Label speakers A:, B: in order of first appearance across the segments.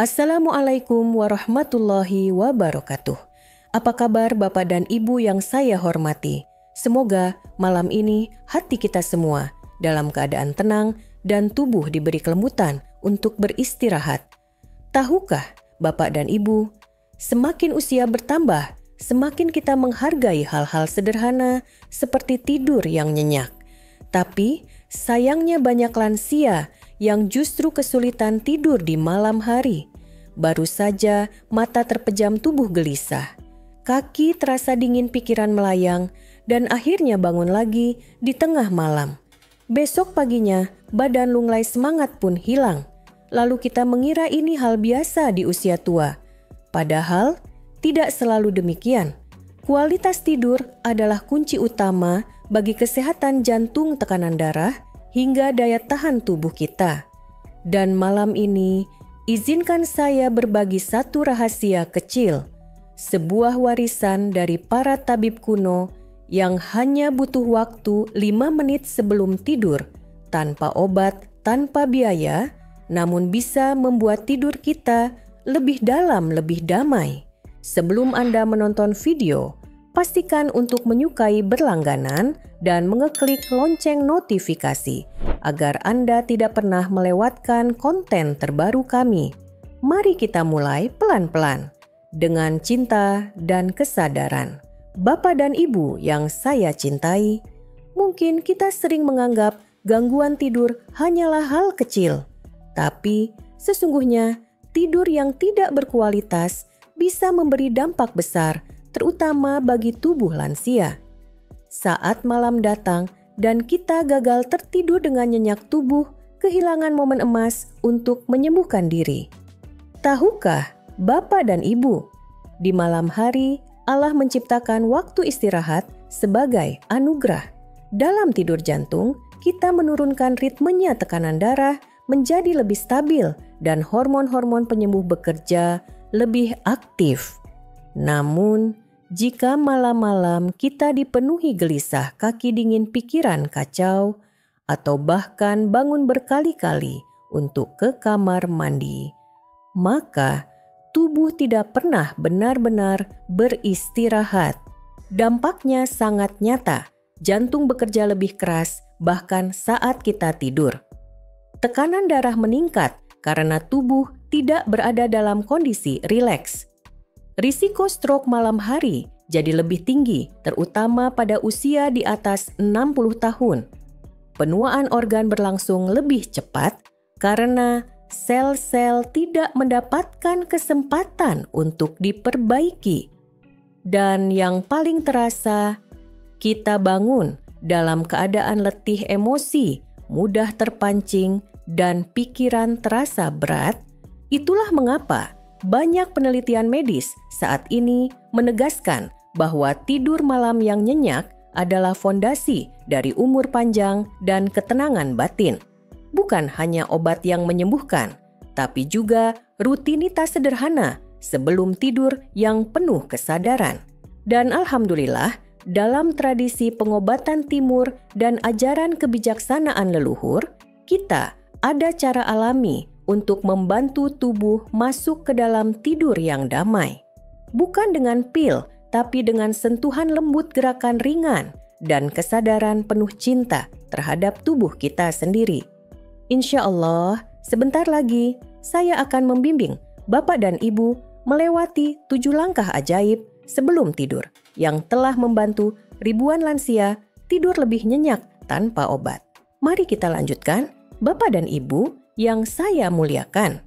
A: Assalamualaikum warahmatullahi wabarakatuh. Apa kabar Bapak dan Ibu yang saya hormati? Semoga malam ini hati kita semua dalam keadaan tenang dan tubuh diberi kelembutan untuk beristirahat. Tahukah Bapak dan Ibu, semakin usia bertambah, semakin kita menghargai hal-hal sederhana seperti tidur yang nyenyak. Tapi sayangnya banyak lansia yang justru kesulitan tidur di malam hari. Baru saja mata terpejam tubuh gelisah, kaki terasa dingin pikiran melayang, dan akhirnya bangun lagi di tengah malam. Besok paginya badan lunglai semangat pun hilang. Lalu kita mengira ini hal biasa di usia tua. Padahal tidak selalu demikian. Kualitas tidur adalah kunci utama bagi kesehatan jantung, tekanan darah, hingga daya tahan tubuh kita. Dan malam ini, izinkan saya berbagi satu rahasia kecil, sebuah warisan dari para tabib kuno yang hanya butuh waktu 5 menit sebelum tidur, tanpa obat, tanpa biaya, namun bisa membuat tidur kita lebih dalam, lebih damai. Sebelum Anda menonton video, pastikan untuk menyukai berlangganan dan mengeklik lonceng notifikasi agar Anda tidak pernah melewatkan konten terbaru kami. Mari kita mulai pelan-pelan dengan cinta dan kesadaran. Bapak dan Ibu yang saya cintai, mungkin kita sering menganggap gangguan tidur hanyalah hal kecil. Tapi sesungguhnya tidur yang tidak berkualitas bisa memberi dampak besar, terutama bagi tubuh lansia. Saat malam datang dan kita gagal tertidur dengan nyenyak, tubuh kehilangan momen emas untuk menyembuhkan diri. Tahukah Bapak dan Ibu, di malam hari Allah menciptakan waktu istirahat sebagai anugerah. Dalam tidur jantung, kita menurunkan ritmenya, tekanan darah menjadi lebih stabil dan hormon-hormon penyembuh bekerja lebih aktif. Namun, jika malam-malam kita dipenuhi gelisah, kaki dingin, pikiran kacau, atau bahkan bangun berkali-kali untuk ke kamar mandi, maka tubuh tidak pernah benar-benar beristirahat. Dampaknya sangat nyata, jantung bekerja lebih keras bahkan saat kita tidur. Tekanan darah meningkat karena tubuh tidak berada dalam kondisi rileks. Risiko stroke malam hari jadi lebih tinggi, terutama pada usia di atas 60 tahun. Penuaan organ berlangsung lebih cepat karena sel-sel tidak mendapatkan kesempatan untuk diperbaiki. Dan yang paling terasa, kita bangun dalam keadaan letih, emosi mudah terpancing, dan pikiran terasa berat. Itulah mengapa banyak penelitian medis saat ini menegaskan bahwa tidur malam yang nyenyak adalah fondasi dari umur panjang dan ketenangan batin. Bukan hanya obat yang menyembuhkan, tapi juga rutinitas sederhana sebelum tidur yang penuh kesadaran. Dan alhamdulillah, dalam tradisi pengobatan timur dan ajaran kebijaksanaan leluhur, kita ada cara alami untuk membantu tubuh masuk ke dalam tidur yang damai. Bukan dengan pil, tapi dengan sentuhan lembut, gerakan ringan, dan kesadaran penuh cinta terhadap tubuh kita sendiri. Insya Allah, sebentar lagi saya akan membimbing Bapak dan Ibu melewati 7 langkah ajaib sebelum tidur yang telah membantu ribuan lansia tidur lebih nyenyak tanpa obat. Mari kita lanjutkan, Bapak dan Ibu yang saya muliakan.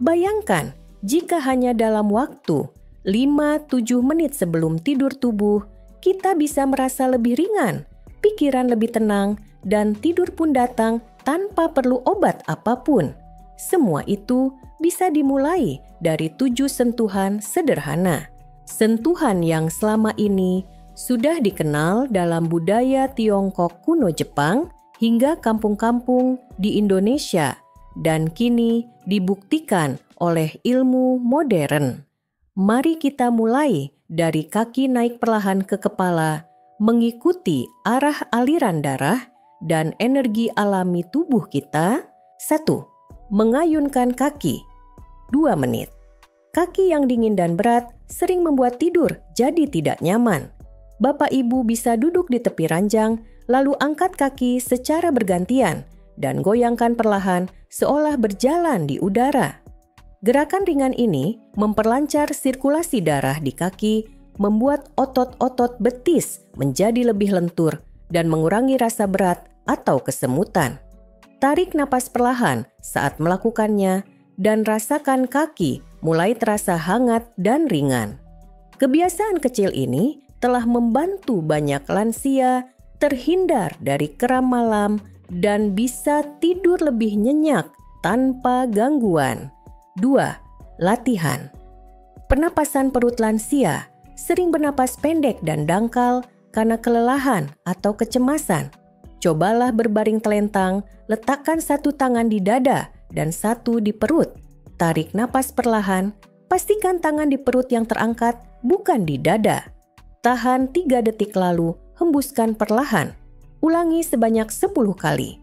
A: Bayangkan jika hanya dalam waktu 5-7 menit sebelum tidur tubuh, kita bisa merasa lebih ringan, pikiran lebih tenang, dan tidur pun datang tanpa perlu obat apapun. Semua itu bisa dimulai dari 7 sentuhan sederhana. Sentuhan yang selama ini sudah dikenal dalam budaya Tiongkok kuno, Jepang, hingga kampung-kampung di Indonesia, dan kini dibuktikan oleh ilmu modern. Mari kita mulai dari kaki naik perlahan ke kepala, mengikuti arah aliran darah dan energi alami tubuh kita. 1. Mengayunkan kaki. 2 menit. Kaki yang dingin dan berat sering membuat tidur jadi tidak nyaman. Bapak Ibu bisa duduk di tepi ranjang, lalu angkat kaki secara bergantian dan goyangkan perlahan seolah berjalan di udara. Gerakan ringan ini memperlancar sirkulasi darah di kaki, membuat otot-otot betis menjadi lebih lentur dan mengurangi rasa berat atau kesemutan. Tarik napas perlahan saat melakukannya dan rasakan kaki mulai terasa hangat dan ringan. Kebiasaan kecil ini telah membantu banyak lansia terhindar dari kram malam dan bisa tidur lebih nyenyak tanpa gangguan. 2. Latihan. Pernapasan perut lansia sering bernapas pendek dan dangkal karena kelelahan atau kecemasan. Cobalah berbaring telentang, letakkan satu tangan di dada dan satu di perut. Tarik napas perlahan, pastikan tangan di perut yang terangkat, bukan di dada. Tahan 3 detik lalu, hembuskan perlahan. Ulangi sebanyak 10 kali.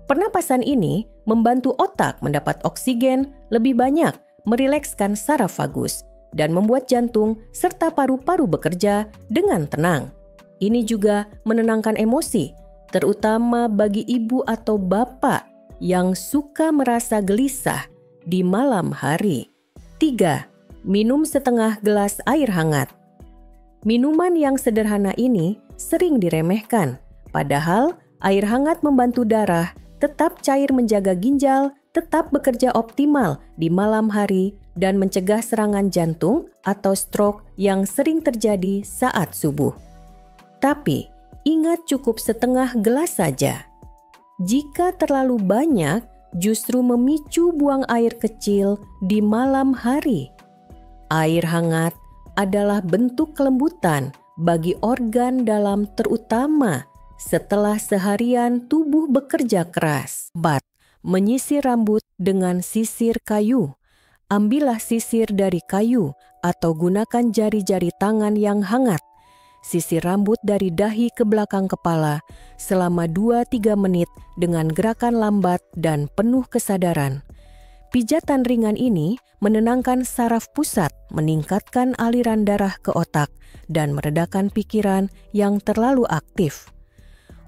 A: Pernapasan ini membantu otak mendapat oksigen lebih banyak, merilekskan saraf vagus, dan membuat jantung serta paru-paru bekerja dengan tenang. Ini juga menenangkan emosi, terutama bagi ibu atau bapak yang suka merasa gelisah di malam hari. 3. Minum setengah gelas air hangat. Minuman yang sederhana ini sering diremehkan, padahal air hangat membantu darah tetap cair, menjaga ginjal tetap bekerja optimal di malam hari dan mencegah serangan jantung atau stroke yang sering terjadi saat subuh. Tapi ingat, cukup setengah gelas saja. Jika terlalu banyak, justru memicu buang air kecil di malam hari. Air hangat adalah bentuk kelembutan bagi organ dalam, terutama setelah seharian tubuh bekerja keras. 4. Menyisir rambut dengan sisir kayu. Ambillah sisir dari kayu atau gunakan jari-jari tangan yang hangat. Sisir rambut dari dahi ke belakang kepala selama 2-3 menit dengan gerakan lambat dan penuh kesadaran. Pijatan ringan ini menenangkan saraf pusat, meningkatkan aliran darah ke otak, dan meredakan pikiran yang terlalu aktif.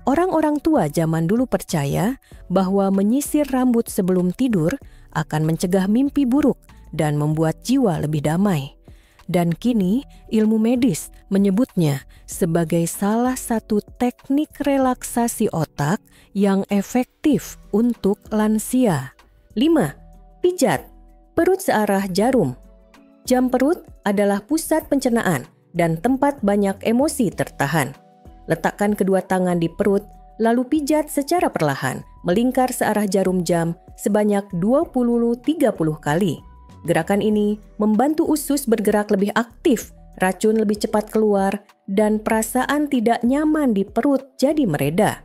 A: Orang-orang tua zaman dulu percaya bahwa menyisir rambut sebelum tidur akan mencegah mimpi buruk dan membuat jiwa lebih damai. Dan kini ilmu medis menyebutnya sebagai salah satu teknik relaksasi otak yang efektif untuk lansia. 5. Pijat perut searah jarum. Jam perut adalah pusat pencernaan dan tempat banyak emosi tertahan. Letakkan kedua tangan di perut, lalu pijat secara perlahan, melingkar searah jarum jam sebanyak 20-30 kali. Gerakan ini membantu usus bergerak lebih aktif, racun lebih cepat keluar, dan perasaan tidak nyaman di perut jadi mereda.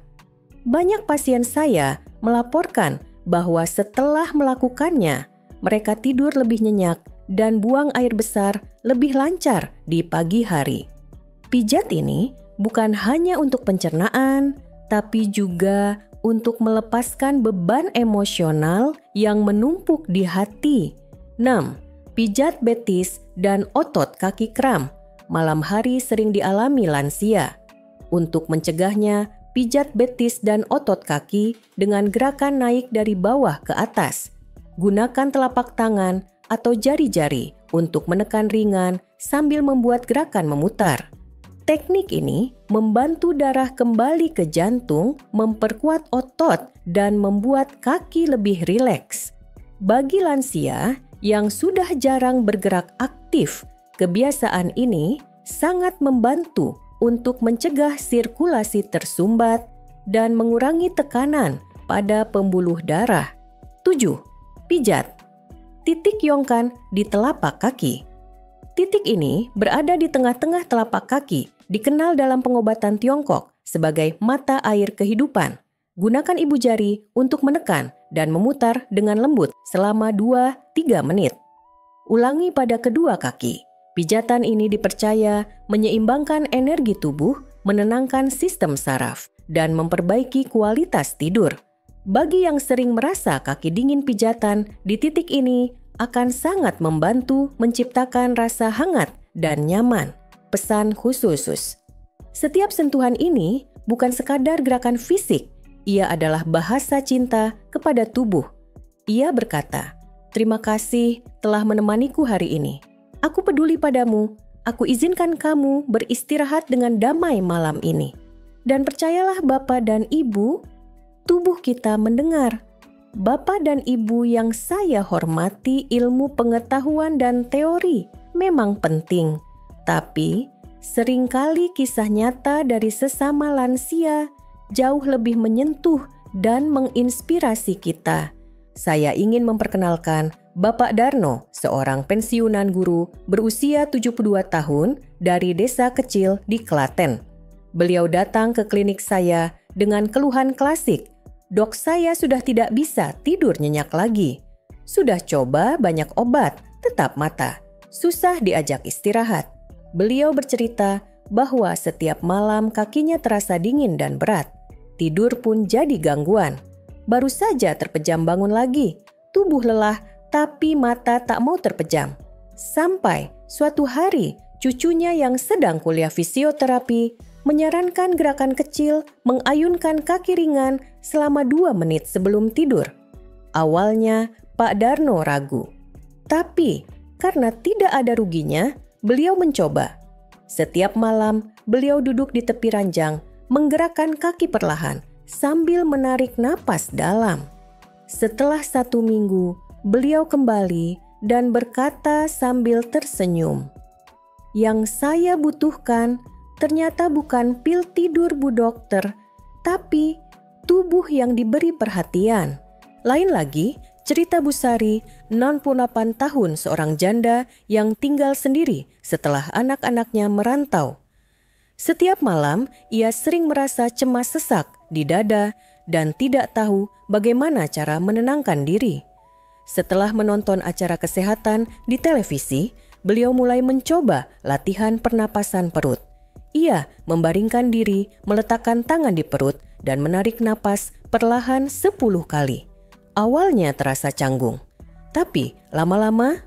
A: Banyak pasien saya melaporkan bahwa setelah melakukannya, mereka tidur lebih nyenyak dan buang air besar lebih lancar di pagi hari. Pijat ini bukan hanya untuk pencernaan, tapi juga untuk melepaskan beban emosional yang menumpuk di hati. 6. Pijat betis dan otot kaki kram. Malam hari sering dialami lansia. Untuk mencegahnya, pijat betis dan otot kaki dengan gerakan naik dari bawah ke atas. Gunakan telapak tangan atau jari-jari untuk menekan ringan sambil membuat gerakan memutar. Teknik ini membantu darah kembali ke jantung, memperkuat otot, dan membuat kaki lebih rileks. Bagi lansia yang sudah jarang bergerak aktif, kebiasaan ini sangat membantu untuk mencegah sirkulasi tersumbat dan mengurangi tekanan pada pembuluh darah. 7. Pijat titik yongkan di telapak kaki. Titik ini berada di tengah-tengah telapak kaki, dikenal dalam pengobatan Tiongkok sebagai mata air kehidupan. Gunakan ibu jari untuk menekan dan memutar dengan lembut selama 2-3 menit. Ulangi pada kedua kaki. Pijatan ini dipercaya menyeimbangkan energi tubuh, menenangkan sistem saraf, dan memperbaiki kualitas tidur. Bagi yang sering merasa kaki dingin pijatan di titik ini akan sangat membantu menciptakan rasa hangat dan nyaman. Pesan khusus. Setiap sentuhan ini bukan sekadar gerakan fisik, ia adalah bahasa cinta kepada tubuh. Ia berkata, "Terima kasih telah menemaniku hari ini. Aku peduli padamu, aku izinkan kamu beristirahat dengan damai malam ini." Dan percayalah Bapak dan Ibu, tubuh kita mendengar. Bapak dan Ibu yang saya hormati, ilmu pengetahuan dan teori memang penting. Tapi, seringkali kisah nyata dari sesama lansia jauh lebih menyentuh dan menginspirasi kita. Saya ingin memperkenalkan Bapak Darno, seorang pensiunan guru berusia 72 tahun dari desa kecil di Klaten. Beliau datang ke klinik saya dengan keluhan klasik. "Dok, saya sudah tidak bisa tidur nyenyak lagi. Sudah coba banyak obat, tetap mata. Susah diajak istirahat." Beliau bercerita bahwa setiap malam kakinya terasa dingin dan berat. Tidur pun jadi gangguan. Baru saja terpejam bangun lagi. Tubuh lelah tapi mata tak mau terpejam. Sampai suatu hari cucunya yang sedang kuliah fisioterapi menyarankan gerakan kecil mengayunkan kaki ringan selama 2 menit sebelum tidur. Awalnya Pak Darno ragu. Tapi karena tidak ada ruginya, beliau mencoba. Setiap malam, beliau duduk di tepi ranjang, menggerakkan kaki perlahan, sambil menarik napas dalam. Setelah 1 minggu, beliau kembali dan berkata sambil tersenyum, "Yang saya butuhkan ternyata bukan pil tidur Bu Dokter, tapi tubuh yang diberi perhatian." Lain lagi, cerita Bu Sari, 68 tahun, seorang janda yang tinggal sendiri setelah anak-anaknya merantau. Setiap malam, ia sering merasa cemas sesak di dada dan tidak tahu bagaimana cara menenangkan diri. Setelah menonton acara kesehatan di televisi, beliau mulai mencoba latihan pernapasan perut. Ia membaringkan diri, meletakkan tangan di perut, dan menarik napas perlahan 10 kali. Awalnya terasa canggung, tapi lama-lama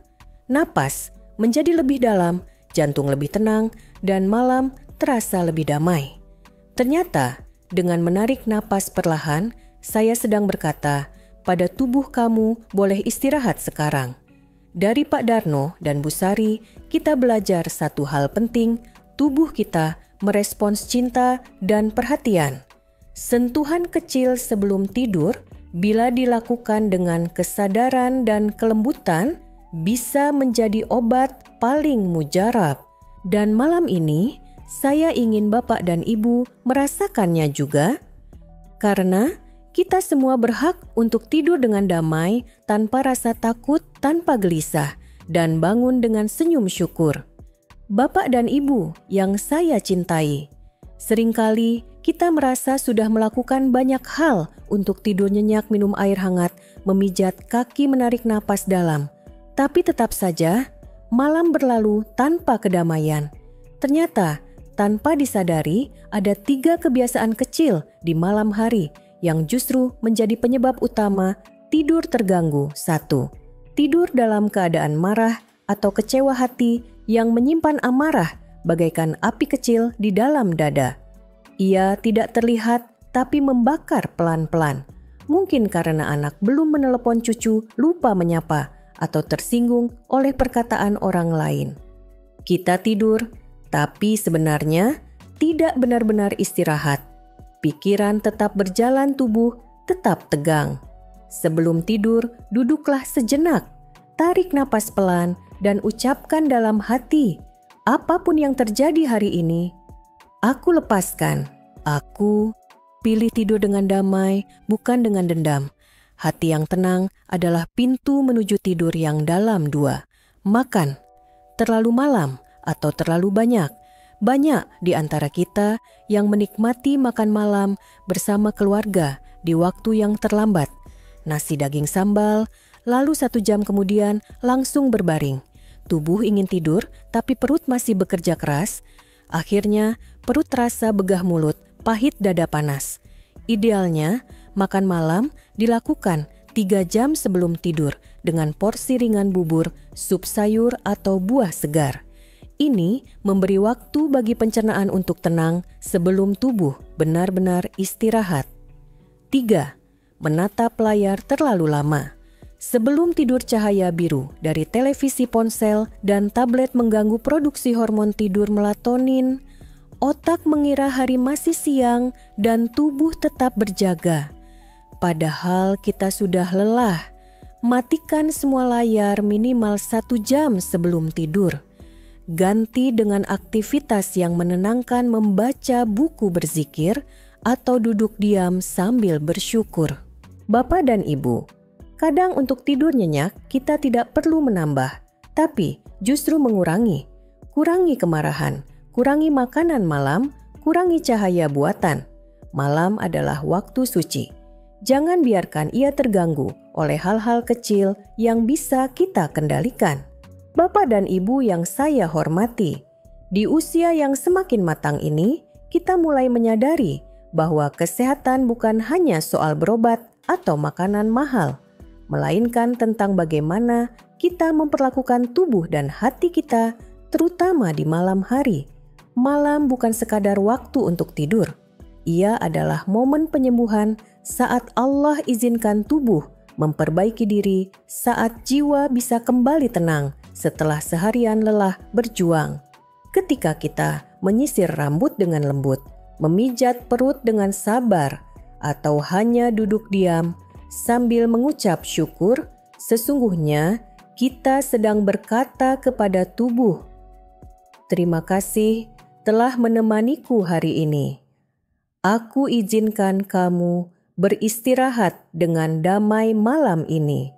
A: napas menjadi lebih dalam, jantung lebih tenang, dan malam terasa lebih damai. Ternyata dengan menarik napas perlahan, saya sedang berkata, "Pada tubuh kamu boleh istirahat sekarang." Dari Pak Darno dan Bu Sari, kita belajar satu hal penting, tubuh kita merespons cinta dan perhatian. Sentuhan kecil sebelum tidur, bila dilakukan dengan kesadaran dan kelembutan, bisa menjadi obat paling mujarab. Dan malam ini, saya ingin Bapak dan Ibu merasakannya juga, karena kita semua berhak untuk tidur dengan damai, tanpa rasa takut, tanpa gelisah, dan bangun dengan senyum syukur. Bapak dan Ibu yang saya cintai, seringkali kita merasa sudah melakukan banyak hal untuk tidur nyenyak, minum air hangat, memijat kaki, menarik napas dalam. Tapi tetap saja, malam berlalu tanpa kedamaian. Ternyata, tanpa disadari, ada 3 kebiasaan kecil di malam hari yang justru menjadi penyebab utama tidur terganggu. 1. Tidur dalam keadaan marah atau kecewa hati yang menyimpan amarah bagaikan api kecil di dalam dada. Ia tidak terlihat tapi membakar pelan-pelan. Mungkin karena anak belum menelepon cucu, lupa menyapa, atau tersinggung oleh perkataan orang lain. Kita tidur, tapi sebenarnya tidak benar-benar istirahat. Pikiran tetap berjalan, tubuh tetap tegang. Sebelum tidur, duduklah sejenak, tarik napas pelan, dan ucapkan dalam hati, apapun yang terjadi hari ini, aku lepaskan. Aku pilih tidur dengan damai, bukan dengan dendam. Hati yang tenang adalah pintu menuju tidur yang dalam. 2. Makan. Terlalu malam atau terlalu banyak. Banyak di antara kita yang menikmati makan malam bersama keluarga di waktu yang terlambat. Nasi daging sambal, lalu 1 jam kemudian langsung berbaring. Tubuh ingin tidur, tapi perut masih bekerja keras. Akhirnya, perut terasa begah mulut, pahit dada panas. Idealnya, makan malam dilakukan 3 jam sebelum tidur dengan porsi ringan bubur, sup sayur, atau buah segar. Ini memberi waktu bagi pencernaan untuk tenang sebelum tubuh benar-benar istirahat. 3. Menatap layar terlalu lama. Sebelum tidur, cahaya biru dari televisi ponsel dan tablet mengganggu produksi hormon tidur melatonin. Otak mengira hari masih siang dan tubuh tetap berjaga. Padahal kita sudah lelah. Matikan semua layar minimal 1 jam sebelum tidur. Ganti dengan aktivitas yang menenangkan, membaca buku berzikir atau duduk diam sambil bersyukur. Bapak dan Ibu, kadang untuk tidur nyenyak kita tidak perlu menambah, tapi justru mengurangi. Kurangi kemarahan, kurangi makanan malam, kurangi cahaya buatan. Malam adalah waktu suci. Jangan biarkan ia terganggu oleh hal-hal kecil yang bisa kita kendalikan. Bapak dan Ibu yang saya hormati, di usia yang semakin matang ini, kita mulai menyadari bahwa kesehatan bukan hanya soal berobat atau makanan mahal, melainkan tentang bagaimana kita memperlakukan tubuh dan hati kita, terutama di malam hari. Malam bukan sekadar waktu untuk tidur. Ia adalah momen penyembuhan saat Allah izinkan tubuh memperbaiki diri, saat jiwa bisa kembali tenang setelah seharian lelah berjuang. Ketika kita menyisir rambut dengan lembut, memijat perut dengan sabar, atau hanya duduk diam sambil mengucap syukur, sesungguhnya kita sedang berkata kepada tubuh, "Terima kasih telah menemaniku hari ini. Aku izinkan kamu beristirahat dengan damai malam ini."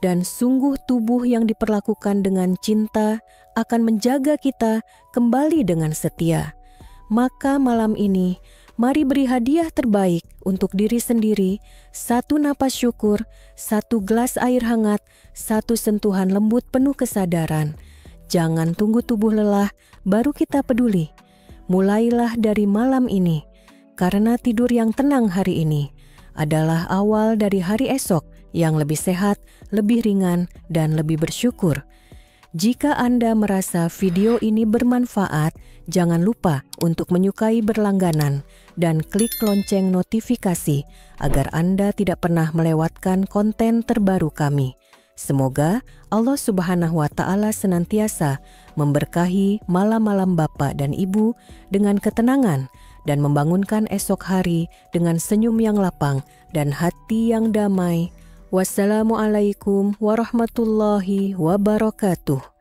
A: Dan sungguh tubuh yang diperlakukan dengan cinta akan menjaga kita kembali dengan setia. Maka malam ini, mari beri hadiah terbaik untuk diri sendiri, 1 napas syukur, 1 gelas air hangat, 1 sentuhan lembut penuh kesadaran. Jangan tunggu tubuh lelah, baru kita peduli. Mulailah dari malam ini, karena tidur yang tenang hari ini adalah awal dari hari esok yang lebih sehat, lebih ringan, dan lebih bersyukur. Jika Anda merasa video ini bermanfaat, jangan lupa untuk menyukai berlangganan dan klik lonceng notifikasi agar Anda tidak pernah melewatkan konten terbaru kami. Semoga Allah Subhanahu wa Ta'ala senantiasa memberkahi malam-malam Bapak dan Ibu dengan ketenangan dan membangunkan esok hari dengan senyum yang lapang dan hati yang damai. Wassalamualaikum warahmatullahi wabarakatuh.